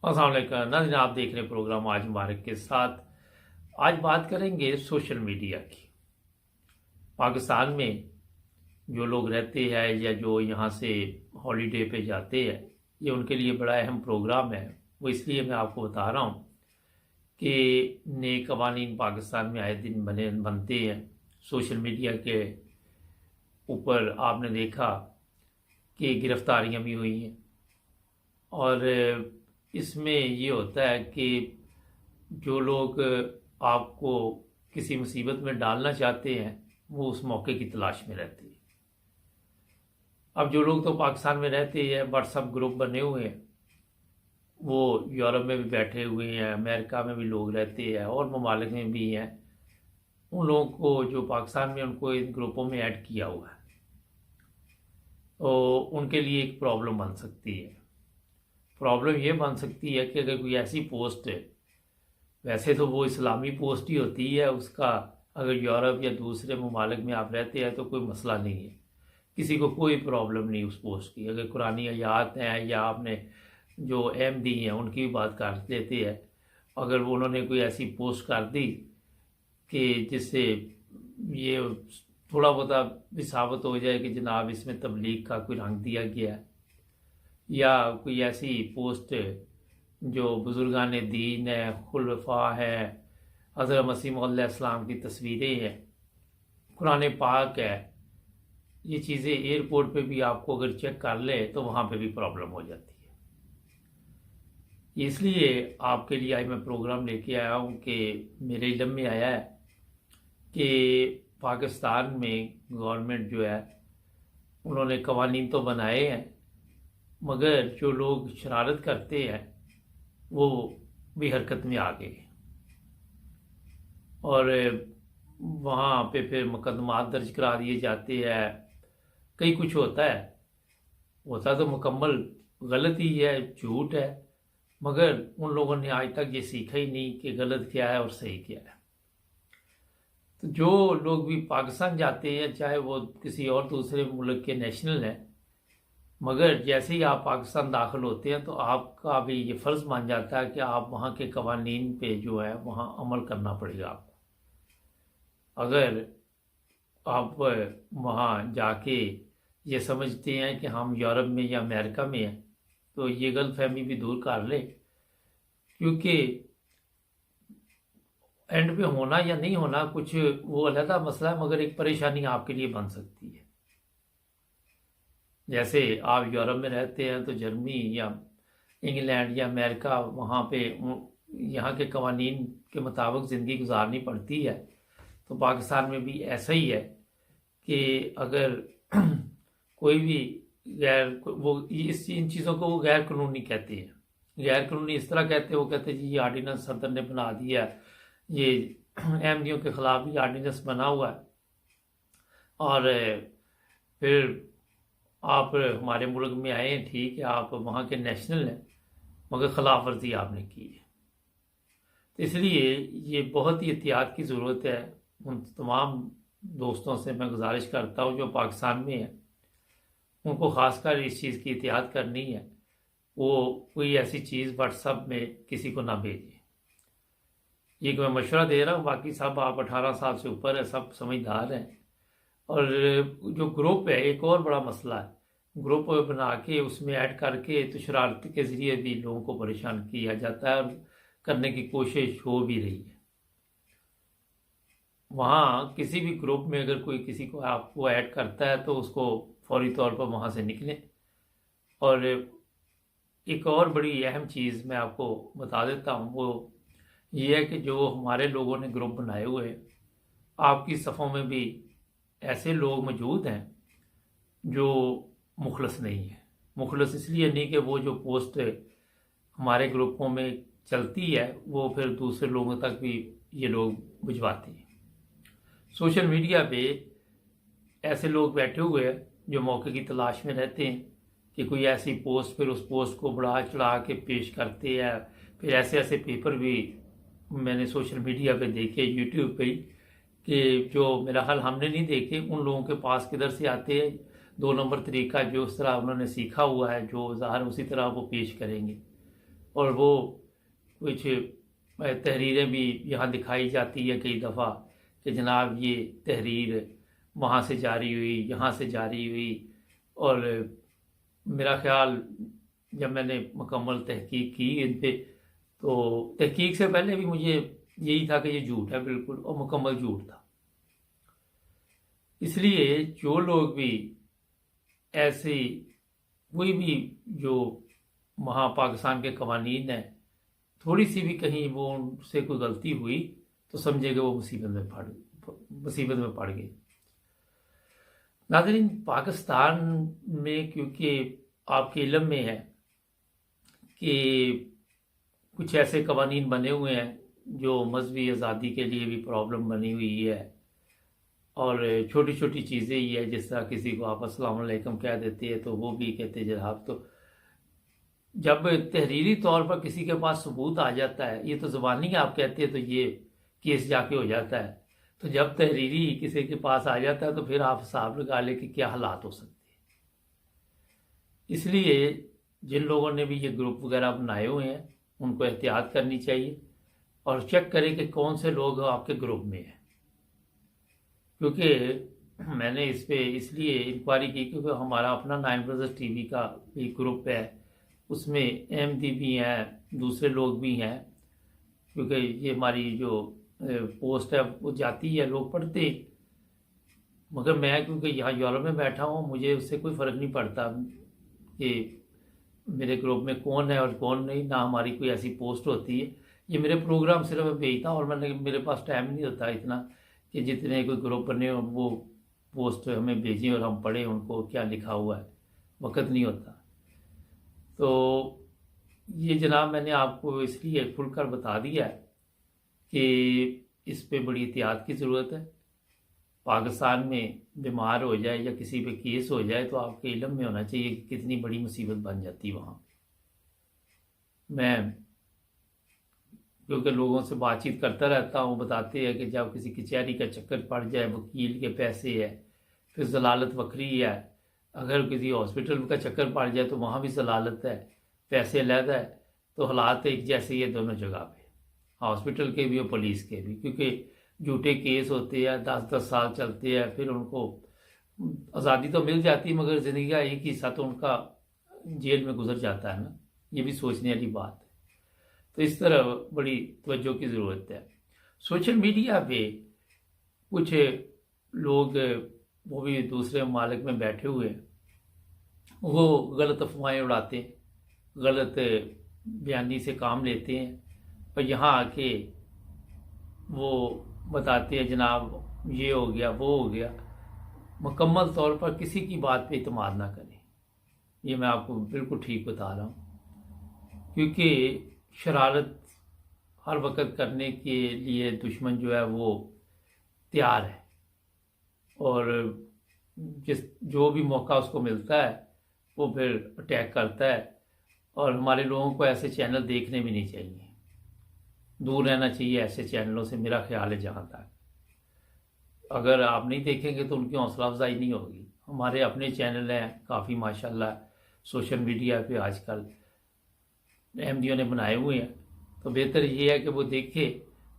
अस्सलाम वालेकुम नाज़रीन, आप देख रहे हैं प्रोग्राम आज मुबारक के साथ। आज बात करेंगे सोशल मीडिया की। पाकिस्तान में जो लोग रहते हैं या जो यहाँ से हॉलीडे पे जाते हैं, ये उनके लिए बड़ा अहम प्रोग्राम है। वो इसलिए मैं आपको बता रहा हूँ कि नए कवानीन पाकिस्तान में आए दिन बनते हैं। सोशल मीडिया के ऊपर आपने देखा कि गिरफ्तारियाँ भी हुई हैं, और इसमें ये होता है कि जो लोग आपको किसी मुसीबत में डालना चाहते हैं वो उस मौके की तलाश में रहते हैं। अब जो लोग तो पाकिस्तान में रहते हैं, व्हाट्सएप ग्रुप बने हुए हैं, वो यूरोप में भी बैठे हुए हैं, अमेरिका में भी लोग रहते हैं और ममालिक में भी हैं। उन लोगों को जो पाकिस्तान में उनको इन ग्रुपों में ऐड किया हुआ है, तो उनके लिए एक प्रॉब्लम बन सकती है। प्रॉब्लम ये बन सकती है कि अगर कोई ऐसी पोस्ट है, वैसे तो वो इस्लामी पोस्ट ही होती है, उसका अगर यूरोप या दूसरे ममालिक में आप रहते हैं तो कोई मसला नहीं है, किसी को कोई प्रॉब्लम नहीं उस पोस्ट की। अगर कुरानी आयात हैं या आपने जो अहम दी हैं उनकी भी बात कर लेते हैं, अगर उन्होंने कोई ऐसी पोस्ट कर दी कि जिससे ये थोड़ा बहुत भी साबित हो जाए कि जनाब इसमें तबलीग का कोई रंग दिया गया है, या कोई ऐसी पोस्ट जो बुजुर्गान दीन है, खुलफा है, हज़रत मसीह मौद अलैहिस्सलाम की तस्वीरें हैं, कुरान पाक है, ये चीज़ें एयरपोर्ट पे भी आपको अगर चेक कर ले तो वहाँ पे भी प्रॉब्लम हो जाती है। इसलिए आपके लिए आज मैं प्रोग्राम लेके आया हूँ कि मेरे इल्म में आया है कि पाकिस्तान में गवर्नमेंट जो है उन्होंने कवानीन तो बनाए हैं, मगर जो लोग शरारत करते हैं वो भी हरकत में आ गए, और वहाँ पे फिर मुकदमात दर्ज करा दिए जाते हैं। कई कुछ होता तो मुकम्मल गलत ही है, झूठ है, मगर उन लोगों ने आज तक ये सीखा ही नहीं कि गलत क्या है और सही क्या है। तो जो लोग भी पाकिस्तान जाते हैं, चाहे वो किसी और दूसरे मुल्क के नेशनल हैं, मगर जैसे ही आप पाकिस्तान दाखिल होते हैं तो आपका भी ये फ़र्ज़ मान जाता है कि आप वहाँ के कवानीन पे जो है वहाँ अमल करना पड़ेगा आपको। अगर आप वहाँ जाके ये समझते हैं कि हम यूरोप में या अमेरिका में हैं, तो ये गलतफहमी भी दूर कर ले, क्योंकि एंड पे होना या नहीं होना कुछ वो अलग मसला है, मगर एक परेशानी आपके लिए बन सकती है। जैसे आप यूरोप में रहते हैं तो जर्मनी या इंग्लैंड या अमेरिका, वहाँ पे यहाँ के कवानीन के मुताबिक ज़िंदगी गुजारनी पड़ती है। तो पाकिस्तान में भी ऐसा ही है कि अगर कोई भी इन चीज़ों को वो गैर कानूनी कहते हैं। गैर कानूनी इस तरह कहते हैं, वो कहते हैं जी ये आर्डिनेंस सदर ने बना दिया, ये अहमदियों के ख़िलाफ़ ये आर्डिनेंस बना हुआ है, और फिर आप हमारे मुल्क में आए हैं, ठीक है, आप वहाँ के नेशनल हैं, मगर ख़िलाफ़ वर्जी आपने की है। तो इसलिए ये बहुत ही एहतियात की ज़रूरत है। उन तमाम दोस्तों से मैं गुजारिश करता हूँ जो पाकिस्तान में हैं, उनको ख़ासकर इस चीज़ की एहतियात करनी है, वो कोई ऐसी चीज़ व्हाट्सएप में किसी को ना भेजें। ये मैं मशवरा दे रहा हूँ, बाकी सब आप 18 साल से ऊपर है, सब समझदार हैं। और जो ग्रुप है, एक और बड़ा मसला है, ग्रुप बना के उसमें ऐड करके तो शरारत के ज़रिए भी लोगों को परेशान किया जाता है, और करने की कोशिश हो भी रही है। वहाँ किसी भी ग्रुप में अगर कोई किसी को आपको ऐड करता है तो उसको फौरी तौर पर वहाँ से निकलें। और एक और बड़ी अहम चीज़ मैं आपको बता देता हूँ, वो ये है कि जो हमारे लोगों ने ग्रुप बनाए हुए हैं, आपकी सफ़ों में भी ऐसे लोग मौजूद हैं जो मुखलस नहीं है। मुखलस इसलिए नहीं कि वो जो पोस्ट हमारे ग्रुपों में चलती है वो फिर दूसरे लोगों तक भी ये लोग भिजवाते हैं। सोशल मीडिया पे ऐसे लोग बैठे हुए हैं जो मौके की तलाश में रहते हैं कि कोई ऐसी पोस्ट, फिर उस पोस्ट को बढ़ा चढ़ा के पेश करते हैं। फिर ऐसे ऐसे पेपर भी मैंने सोशल मीडिया पे देखे, यूट्यूब पे, कि जो मेरा हाल हमने नहीं देखे, उन लोगों के पास किधर से आते हैं। 2 नंबर तरीका जो उस तरह उन्होंने सीखा हुआ है, जो ज़ाहिर उसी तरह वो पेश करेंगे। اور وہ کچھ تحریریں بھی یہاں دکھائی جاتی ہے کئی دفعہ کہ جناب یہ تحریر وہاں سے جاری ہوئی، یہاں سے جاری ہوئی، اور میرا خیال جب میں نے مکمل تحقیق کی ان پہ، تو تحقیق سے پہلے بھی مجھے یہی تھا کہ یہ جھوٹ ہے بالکل، اور مکمل جھوٹ تھا۔ اس لیے جو لوگ بھی ایسے کوئی بھی جو وہاں پاکستان کے قوانین ہیں، تھوڑی سی بھی کہیں وہ ان سے کوئی غلطی ہوئی تو سمجھے کہ وہ مصیبت میں پڑ گئے۔ ناظرین، پاکستان میں کیونکہ آپ کے علم میں ہے کہ کچھ ایسے قوانین بنے ہوئے ہیں جو مذہبی آزادی کے لیے بھی پرابلم بنی ہوئی ہے، اور چھوٹی چھوٹی چیزیں ہی ہے، جس طرح کسی کو آپ السلام علیکم کہہ دیتے ہیں تو وہ بھی کہتے ہیں جناب۔ تو جب تحریری طور پر کسی کے پاس ثبوت آ جاتا ہے، یہ تو زبانی آپ کہتے ہیں تو یہ کیس جا کے ہو جاتا ہے، تو جب تحریری کسی کے پاس آ جاتا ہے تو پھر آپ حساب لگا لیں کہ کیا حالات ہو سکتے ہیں۔ اس لیے جن لوگوں نے بھی یہ گروپ وغیرہ بنائے ہوئے ہیں ان کو احتیاط کرنی چاہیے، اور چیک کریں کہ کون سے لوگ آپ کے گروپ میں ہیں، کیونکہ میں نے اس پہ اس لیے انکوائری کی کیونکہ ہمارا اپنا 9 بردرز ٹی وی کا بھی گروپ ہے، اس میں احمدی بھی ہیں، دوسرے لوگ بھی ہیں، کیونکہ یہ ہماری جو پوسٹ ہے وہ جاتی ہے، لوگ پڑھتے ہیں، مگر میں کیونکہ یہاں یورپ میں بیٹھا ہوں مجھے اس سے کوئی فرق نہیں پڑتا کہ میرے گروپ میں کون ہے اور کون نہیں، نہ ہماری کوئی ایسی پوسٹ ہوتی ہے۔ یہ میرے پروگرام صرف میں بھیجتا ہوں، اور میرے پاس ٹائم نہیں ہوتا اتنا کہ جتنے کوئی گروپ بنے ہوں وہ پوسٹ ہمیں بھیجیں اور ہم پڑھیں ان کو کیا لکھا ہوا ہے، وقت نہیں ہوتا۔ تو یہ جناب میں نے آپ کو اس لیے کھل کر بتا دیا ہے کہ اس پہ بڑی احتیاط کی ضرورت ہے۔ پاکستان میں بیمار ہو جائے یا کسی پہ کیس ہو جائے تو آپ کے علم میں ہونا چاہیے کہ کتنی بڑی مصیبت بن جاتی وہاں۔ میں کیونکہ لوگوں سے بات چیت کرتا رہتا ہوں، بتاتے ہیں کہ جب کسی کچہری کا چکر پڑ جائے، وکیل کے پیسے ہے، پھر ضلالت وکری ہے، اگر کسی ہاسپٹل کا چکر پڑ جائے تو وہاں بھی ضلالت ہے، پیسے علیحدہ ہے، تو حالات ایک جیسے ہی ہے دونوں جگہ پہ، ہاسپٹل کے بھی اور پولیس کے بھی، کیونکہ جھوٹے کیس ہوتے ہیں، 10 سال چلتے ہیں، پھر ان کو آزادی تو مل جاتی ہے مگر زندگی کا ایک حصہ تو ان کا جیل میں گزر جاتا ہے نا، یہ بھی سوچنے والی بات ہے۔ تو اس طرح بڑی توجہ کی ضرورت ہے۔ سوشل میڈیا پہ کچھ لوگ وہ بھی دوسرے ممالک میں بیٹھے ہوئے ہیں، وہ غلط افواہیں اڑاتے ہیں، غلط بیانی سے کام لیتے ہیں، اور یہاں آ کے وہ بتاتے ہیں جناب یہ ہو گیا وہ ہو گیا۔ مکمل طور پر کسی کی بات پہ اعتماد نہ کریں، یہ میں آپ کو بالکل ٹھیک بتا رہا ہوں، کیونکہ شرارت ہر وقت کرنے کے لیے دشمن جو ہے وہ تیار ہے، اور جو بھی موقع اس کو ملتا ہے وہ پھر اٹیک کرتا ہے، اور ہمارے لوگوں کو ایسے چینل دیکھنے بھی نہیں چاہیے، دور رہنا چاہیے ایسے چینلوں سے، میرا خیال ہے۔ جہاں تک اگر آپ نہیں دیکھیں گے تو ان کی حوصلہ افزائی نہیں ہوگی۔ ہمارے اپنے چینل ہیں کافی ماشاءاللہ سوشل میڈیا پہ آج کل احمدیوں نے بنائے ہوئے ہیں، تو بہتر یہ ہے کہ وہ دیکھے،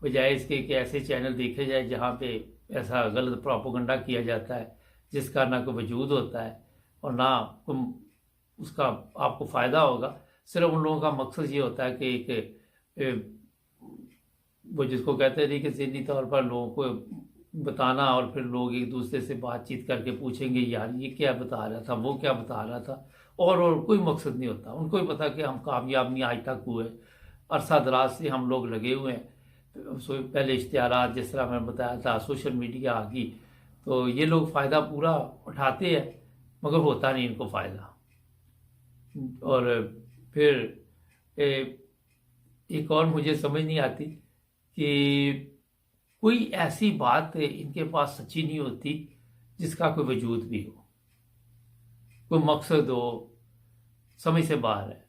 بجائے اس کے کہ ایسے چینل دیکھے جائے جہاں پہ ایسا غلط پروپیگنڈا کیا جاتا ہے جس کا نہ کوئی وجود ہوتا ہے اور نہ اس کا آپ کو فائدہ ہوگا۔ صرف ان لوگوں کا مقصد یہ ہوتا ہے کہ ایک وہ جس کو کہتے ہیں کہ ذہنی طور پر لوگوں کو بتانا، اور پھر لوگ ایک دوسرے سے بات چیت کر کے پوچھیں گے یار یہ کیا بتا رہا تھا، وہ کیا بتا رہا تھا، اور کوئی مقصد نہیں ہوتا۔ ان کو ہی پتا کہ ہم کامیاب نہیں آج تک ہوئے، عرصہ دراز سے ہم لوگ لگے ہوئے ہیں۔ پہلے اشتہارات جس طرح میں نے بتایا تھا، سوشل میڈیا آ گئی تو یہ لوگ فائدہ پورا اٹھاتے ہیں مگر ہوتا نہیں ان کو فائدہ۔ اور پھر ایک اور مجھے سمجھ نہیں آتی کہ کوئی ایسی بات ان کے پاس سچی نہیں ہوتی جس کا کوئی وجود بھی ہو، کوئی مقصد ہو، سمجھ سے باہر ہے۔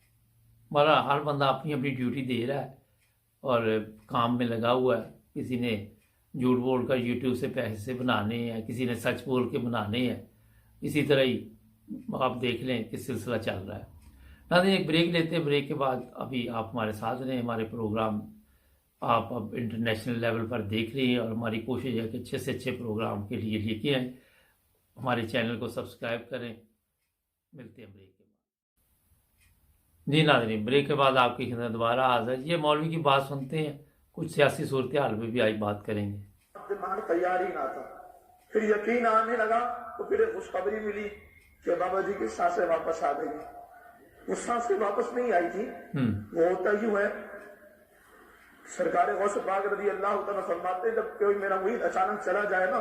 ہمارا ہر بندہ اپنی اپنی ڈیوٹی دے رہا ہے اور کام میں لگا ہوا ہے، کسی نے جھوٹ بول کر یوٹیوب سے پیسے بنانے ہیں، کسی نے سچ بول کے بنانے ہیں، اسی طرح ہی آپ دیکھ لیں کہ سلسلہ چل رہا ہے۔ नाज़रीन एक ब्रेक लेते हैं, ब्रेक के बाद अभी आप हमारे साथ रहें। हमारे प्रोग्राम आप अब इंटरनेशनल लेवल पर देख रही हैं और हमारी कोशिश है कि अच्छे से अच्छे प्रोग्राम के लिए लेके आएँ। हमारे चैनल को सब्सक्राइब करें। मिलते हैं ब्रेक के बाद। जी नाज़रीन, ब्रेक के बाद आपकी खिदमत दोबारा हाज़िर। ये मौलवी की बात सुनते हैं, कुछ सियासी सूरत हाल में भी आज बात करेंगे। दिमाग तैयार ही ना था, फिर यकीन आने लगा तो फिर एक खुशखबरी मिली कि बाबा जी की सांसें वापस आ गई। वो सांसें वापस नहीं आई थी, वो होता यूं है, सरकार गौस पाक रज़ी अल्लाह तआला फरमाते हैं जब कोई मेरा मुरीद अचानक चला जाए ना,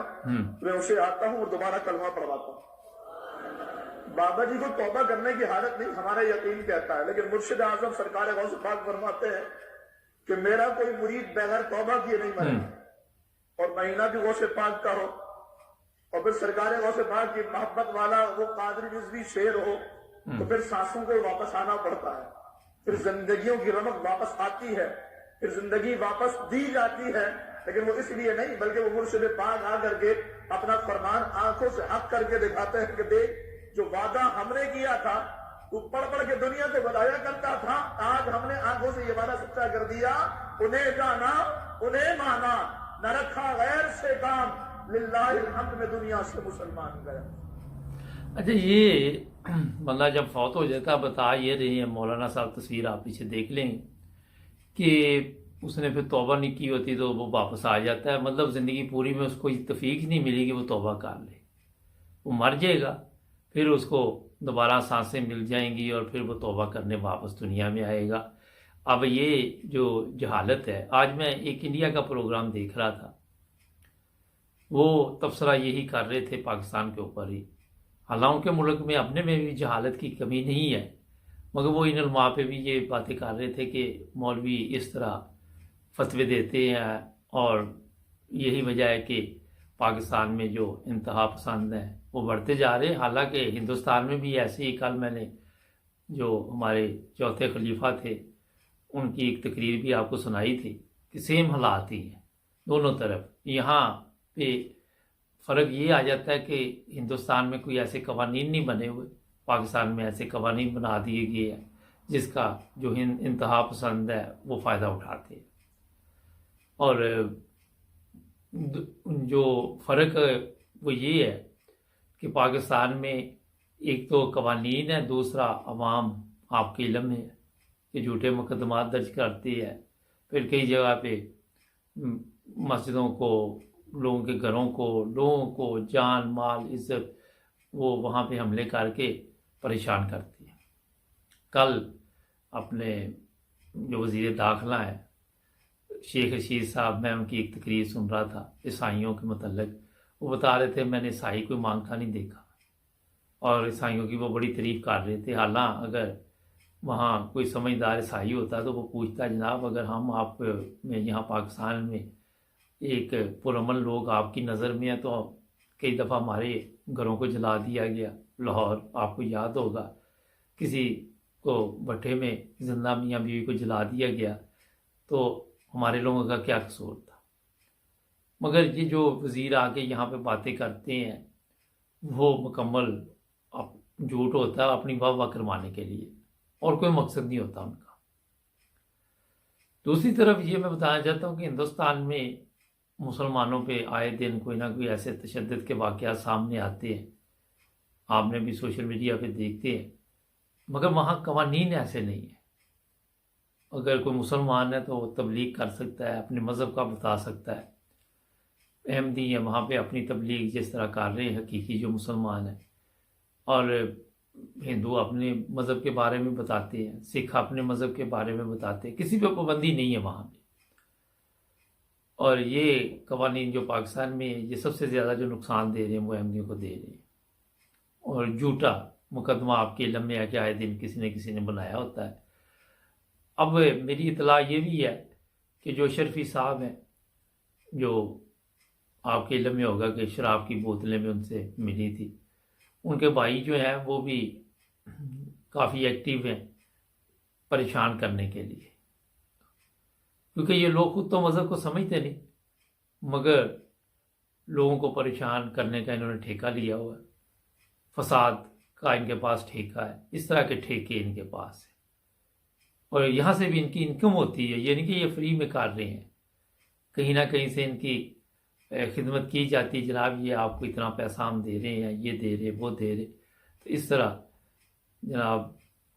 मैं उसे आता हूँ और दोबारा कलमा पढ़वाता हूँ। बाबा जी को तौबा करने की हालत नहीं, हमारा यकीन कहता है, लेकिन मुर्शिद आजम सरकार गौस पाक फरमाते हैं कि मेरा कोई मुरीद बगैर तौबा किए नहीं मरे, और महीना भी गौसे पाक का हो, और फिर सरकार गौसे पाक की मोहब्बत वाला वो कादरी रिजवी शेर हो, तो फिर सांसों को वापस आना पड़ता है, फिर जिंदगियों की रमक वापस आती है, फिर जिंदगी वापस दी जाती है। लेकिन वो इसलिए नहीं, बल्कि वो मुर्शिद पाक आ करके अपना फरमान आंखों से हक करके दिखाते हैं कि देख जो वादा हमने किया था, तू पढ़ पढ़ के दुनिया को बताया करता था, आज हमने आंखों से ये वादा सच्चा कर दिया, उन्हें जाना उन्हें माना, न रखा गैर से काम, लिल्लाहिल हम्द में दुनिया से मुसलमान गया। अच्छा, ये बंदा जब फौत हो जाता, बता ये रही है मौलाना साहब, तस्वीर आप पीछे देख लें कि उसने फिर तौबा नहीं की होती तो वो वापस आ जाता है। मतलब ज़िंदगी पूरी में उसको तौफीक नहीं मिली कि वो तौबा कर ले, वो मर जाएगा, फिर उसको दोबारा सांसें मिल जाएंगी और फिर वो तौबा करने वापस दुनिया में आएगा। अब ये जो जहालत है, आज मैं एक इंडिया का प्रोग्राम देख रहा था, वो तबसरा यही कर रहे थे पाकिस्तान के ऊपर ही। हालांकि मुल्क में अपने में भी जहालत की कमी नहीं है, मगर वो इन उलमा पे भी ये बातें कर रहे थे कि मौलवी इस तरह फतवे देते हैं और यही वजह है कि पाकिस्तान में जो इंतहा पसंद है वो बढ़ते जा रहे हैं। हालांकि हिंदुस्तान में भी ऐसे ही, कल मैंने जो हमारे चौथे खलीफा थे उनकी एक तकरीर भी आपको सुनाई थी कि सेम हालात ही हैं दोनों तरफ। यहाँ पे फ़र्क ये आ जाता है कि हिंदुस्तान में कोई ऐसे कवानीन नहीं बने हुए, पाकिस्तान में ऐसे कवानीन बना दिए गए हैं जिसका जो इंतहा पसंद है वो फ़ायदा उठाते हैं। और जो फ़र्क वो ये है कि पाकिस्तान में एक तो कवानीन है, दूसरा अवाम आपके इल्म में है कि झूठे मुकदमात दर्ज करती है, फिर कई जगह पे मस्जिदों को, लोगों के घरों को, लोगों को जान माल इज्जत वो वहाँ पे हमले करके परेशान करती है। कल अपने जो वज़ीर दाखिला है शेख रशीद साहब, मैं उनकी एक तकरीर सुन रहा था ईसाइयों के मतलब। वो बता रहे थे मैंने ईसाई कोई मांगता नहीं देखा, और ईसाइयों की वो बड़ी तारीफ़ कर रहे थे। हालांकि अगर वहाँ कोई समझदार ईसाई होता तो वो पूछता, जनाब अगर हम आप में यहाँ पाकिस्तान में एक पुरअमन लोग आपकी नज़र में है, तो कई दफ़ा हमारे घरों को जला दिया गया, लाहौर आपको याद होगा, किसी को भट्टे में जिंदा मियाँ बीवी को जला दिया गया, तो हमारे लोगों का क्या कसूर था। मगर ये जो वज़ीर आके यहाँ पे बातें करते हैं वो मुकम्मल झूठ होता है, अपनी वाह वाह करवाने के लिए, और कोई मकसद नहीं होता उनका। दूसरी तरफ ये मैं बताना चाहता हूँ कि हिंदुस्तान में मुसलमानों पे आए दिन कोई ना कोई ऐसे तशद्दुद के वाक़यात सामने आते हैं, आपने भी सोशल मीडिया पे देखते हैं, मगर वहाँ कवानीन ऐसे नहीं है। अगर कोई मुसलमान है तो वो तबलीग कर सकता है, अपने मज़हब का बता सकता है। अहमदी है, वहाँ पे अपनी तबलीग जिस तरह कर रहे हैं हकीकी जो मुसलमान है, और हिंदू अपने मज़हब के बारे में बताते हैं, सिख अपने मज़हब के बारे में बताते हैं, किसी पे पाबंदी नहीं है वहाँ पे। और ये कवानीन जो पाकिस्तान में ये सबसे ज़्यादा जो नुकसान दे रहे हैं वो अहमदियों को दे रहे हैं। और झूठा मुकदमा आपके इल्म में है कि आए दिन किसी ने बनाया होता है। अब मेरी इतला ये भी है कि जो शर्फी साहब हैं, जो आपके इल्म में होगा कि शराब की बोतलें भी उनसे मिली थी, उनके भाई जो हैं वो भी काफ़ी एक्टिव हैं परेशान करने के लिए, क्योंकि ये लोग खुद तो मज़हब को समझते नहीं, मगर लोगों को परेशान करने का इन्होंने ठेका लिया हुआ है, फसाद کا ان کے پاس ٹھیکہ ہے، اس طرح کے ٹھیکے ان کے پاس ہیں، اور یہاں سے بھی ان کی انکم ہوتی ہے، یعنی کہ یہ فری میں کر رہے ہیں، کہیں نہ کہیں سے ان کی خدمت کی جاتی ہے، جناب یہ آپ کو اتنا پیسہ ہم دے رہے ہیں، یہ دے رہے وہ دے رہے، تو اس طرح جناب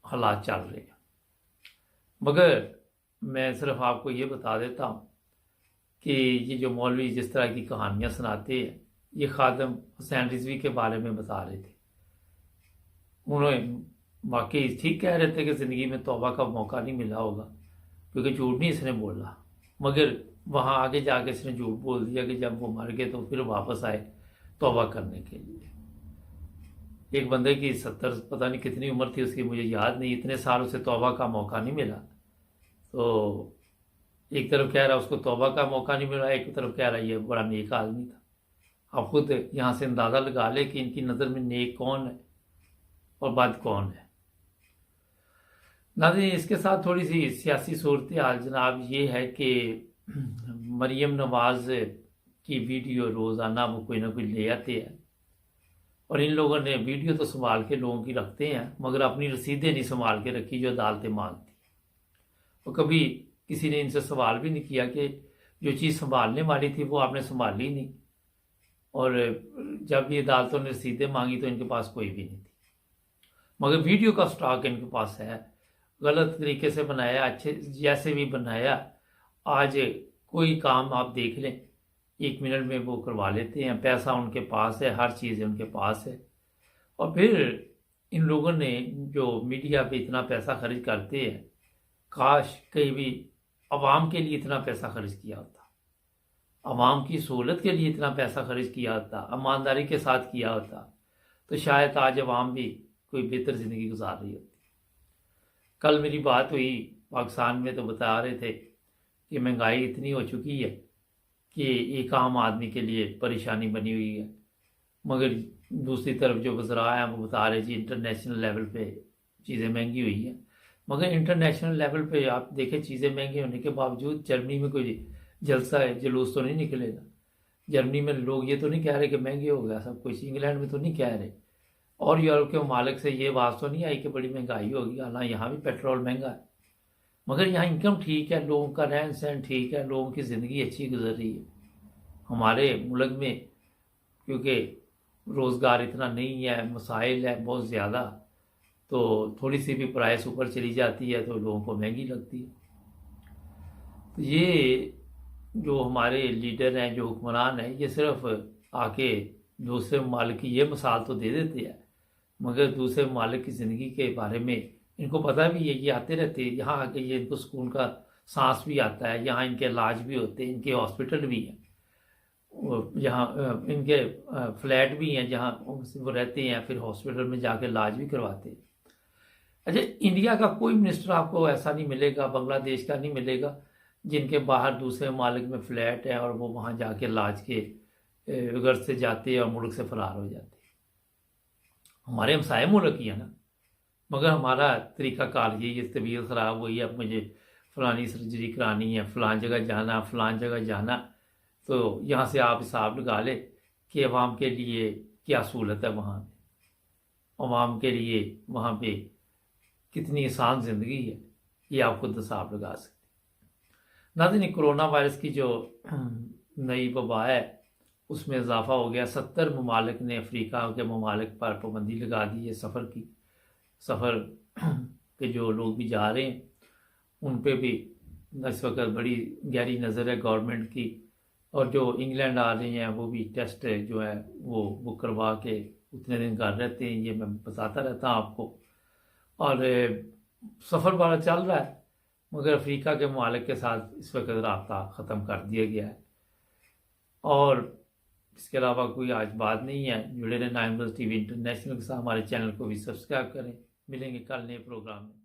حالات چل رہے ہیں۔ مگر میں صرف آپ کو یہ بتا دیتا ہوں کہ یہ جو مولوی جس طرح کی کہانیاں سناتے ہیں، یہ خادم حسین رضوی کے بارے میں بتا رہے تھے، انہوں واقعی ٹھیک کہہ رہے تھے کہ زندگی میں توبہ کا موقع نہیں ملا ہوگا، کیونکہ جھوٹ نہیں اس نے بولا، مگر وہاں آگے جا کے اس نے جھوٹ بول دیا کہ جب وہ مر گئے تو پھر واپس آئے توبہ کرنے کے لیے۔ ایک بندے کی 70 پتہ نہیں کتنی عمر تھی اس کی، مجھے یاد نہیں، اتنے سال اسے توبہ کا موقع نہیں ملا، تو ایک طرف کہہ رہا اس کو توبہ کا موقع نہیں ملا، ایک طرف کہہ رہا یہ بڑا نیک آدمی تھا۔ آپ خود یہاں سے اندازہ لگا لے کہ ان کی نظر میں نیک کون ہے اور بد کون ہے۔ ناظرین، اس کے ساتھ تھوڑی سی سیاسی صورتحال جناب یہ ہے کہ مریم نواز کی ویڈیو روزانہ وہ کوئی نہ کوئی لے آتے ہیں، اور ان لوگوں نے ویڈیو تو سنبھال کے لوگوں کی رکھتے ہیں، مگر اپنی رسیدیں نہیں سنبھال کے رکھی جو عدالتیں مانگتی، اور کبھی کسی نے ان سے سوال بھی نہیں کیا کہ جو چیز سنبھالنے والی تھی وہ آپ نے سنبھالی نہیں، اور جب یہ عدالتوں نے رسیدیں مانگی تو ان کے پاس کوئی بھی نہیں تھی، مگر ویڈیو کا سٹاک ان کے پاس ہے، غلط طریقے سے بنایا، اچھے جیسے بھی بنایا، آج کوئی کام آپ دیکھ لیں 1 منٹ میں وہ کروا لیتے ہیں، پیسہ ان کے پاس ہے، ہر چیز ان کے پاس ہے، اور پھر ان لوگوں نے جو میڈیا پہ اتنا پیسہ خرچ کرتے ہیں، کاش کہیں بھی عوام کے لیے اتنا پیسہ خرچ کیا ہوتا، عوام کی سہولت کے لیے اتنا پیسہ خرچ کیا ہوتا، ایمانداری کے ساتھ کیا ہوتا، تو شاید آج عوام بھی کوئی بہتر زندگی گزار رہی ہوتی۔ کل میری بات ہوئی پاکستان میں تو بتا رہے تھے کہ مہنگائی اتنی ہو چکی ہے کہ ایک عام آدمی کے لیے پریشانی بنی ہوئی ہے، مگر دوسری طرف جو وزراء ہیں وہ بتا رہے جی انٹرنیشنل لیول پہ چیزیں مہنگی ہوئی ہیں، مگر انٹرنیشنل لیول پہ آپ دیکھیں چیزیں مہنگی ہونے کے باوجود جرمنی میں کوئی جلسہ ہے، جلوس تو نہیں نکلے گا، جرمنی میں لوگ یہ تو نہیں کہہ رہے کہ مہنگے ہو گیا سب کچھ، انگلینڈ میں تو نہیں کہہ رہے، اور یورپ کے ممالک سے یہ بات تو نہیں آئی کہ بڑی مہنگائی ہوگی، حالانکہ یہاں بھی پیٹرول مہنگا ہے، مگر یہاں انکم ٹھیک ہے، لوگوں کا رہن سہن ٹھیک ہے، لوگوں کی زندگی اچھی گزر رہی ہے۔ ہمارے ملک میں کیونکہ روزگار اتنا نہیں ہے، مسائل ہے بہت زیادہ، تو تھوڑی سی بھی پرائس اوپر چلی جاتی ہے تو لوگوں کو مہنگی لگتی ہے۔ تو یہ جو ہمارے لیڈر ہیں، جو حکمران ہیں، یہ صرف آ کے دوسرے ممالک کی یہ مثال تو دے دیتے ہیں، مگر دوسرے ممالک کی زندگی کے بارے میں ان کو پتہ بھی ہے، یہ آتے رہتے ہیں یہاں آ کے، یہ ان کو سکون کا سانس بھی آتا ہے، یہاں ان کے علاج بھی ہوتے ہیں، ان کے ہاسپٹل بھی ہیں، یہااں ان کے فلیٹ بھی ہیں جہاں وہ رہتے ہیں، پھر ہاسپٹل میں جا کے علاج بھی کرواتے ہیں۔ اچھا، انڈیا کا کوئی منسٹر آپ کو ایسا نہیں ملے گا، بنگلہ دیش کا نہیں ملے گا، جن کے باہر دوسرے ممالک میں فلیٹ ہیں اور وہ وہاں جا کے علاج کے غرض سے جاتے ہیں اور ملک سے فرار ہو جاتے ہیں۔ ہمارے ہمسائے ملک ہی ہے نا، مگر ہمارا طریقہ کار یہ طبیعت خراب ہوئی ہے، اب مجھے فلانی سرجری کرانی ہے، فلان جگہ جانا، فلان جگہ جانا، تو یہاں سے آپ حساب لگا لے کہ عوام کے لیے کیا سہولت ہے وہاں پہ، عوام کے لیے وہاں پہ کتنی آسان زندگی ہے، یہ آپ خود حساب لگا سکتے۔ ناظرین، کرونا وائرس کی جو نئی وبا ہے اس میں اضافہ ہو گیا، 70 ممالک نے افریقہ کے ممالک پر پابندی لگا دی ہے سفر کی، سفر کے جو لوگ بھی جا رہے ہیں ان پہ بھی اس وقت بڑی گہری نظر ہے گورنمنٹ کی، اور جو انگلینڈ آ رہے ہیں وہ بھی ٹیسٹ جو ہے وہ بک کروا کے اتنے دن کر رہتے ہیں، یہ میں بتاتا رہتا ہوں آپ کو، اور سفر بڑا چل رہا ہے، مگر افریقہ کے ممالک کے ساتھ اس وقت رابطہ ختم کر دیا گیا ہے، اور اس کے علاوہ کوئی آج بات نہیں ہے۔ جڑے رہے 9 ٹی وی انٹرنیشنل کے ساتھ، ہمارے چینل کو بھی سبسکرائب کریں، ملیں گے کل نئے پروگرام میں۔